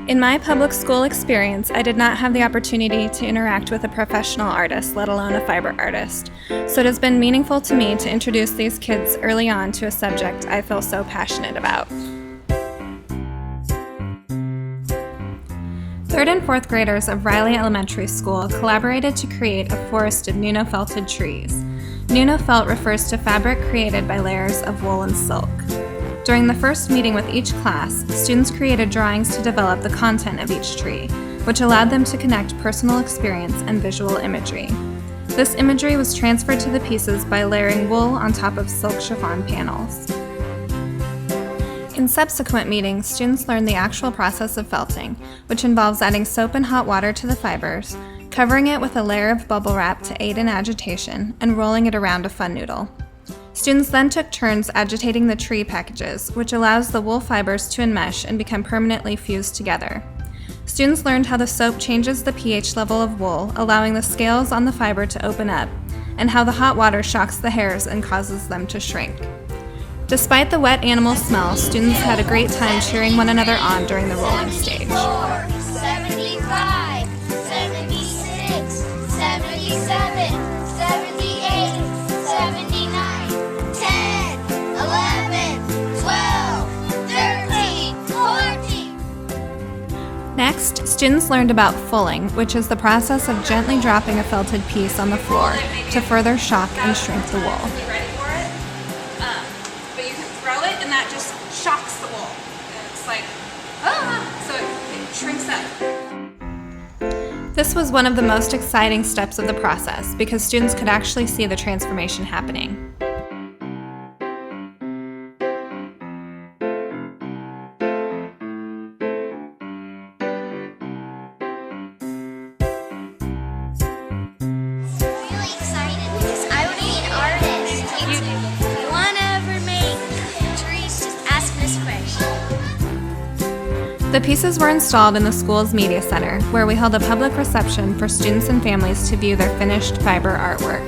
In my public school experience, I did not have the opportunity to interact with a professional artist, let alone a fiber artist. So it has been meaningful to me to introduce these kids early on to a subject I feel so passionate about. Third and fourth graders of Riley Elementary School collaborated to create a forest of nuno felted trees. Nuno felt refers to fabric created by layers of wool and silk. During the first meeting with each class, students created drawings to develop the content of each tree, which allowed them to connect personal experience and visual imagery. This imagery was transferred to the pieces by layering wool on top of silk chiffon panels. In subsequent meetings, students learned the actual process of felting, which involves adding soap and hot water to the fibers, covering it with a layer of bubble wrap to aid in agitation, and rolling it around a fun noodle. Students then took turns agitating the tree packages, which allows the wool fibers to enmesh and become permanently fused together. Students learned how the soap changes the pH level of wool, allowing the scales on the fiber to open up, and how the hot water shocks the hairs and causes them to shrink. Despite the wet animal smell, students had a great time cheering one another on during the rolling stage. 75, 76, 77, 78, 79, 10, 11, 12, 13, 14. Next, students learned about fulling, which is the process of gently dropping a felted piece on the floor to further shock and shrink the wool. And that just shocks the wool. And it's like, so it shrinks up. This was one of the most exciting steps of the process because students could actually see the transformation happening. Really excited because I would be an artist. If you want to ever make trees, just ask this question. The pieces were installed in the school's media center, where we held a public reception for students and families to view their finished fiber artwork.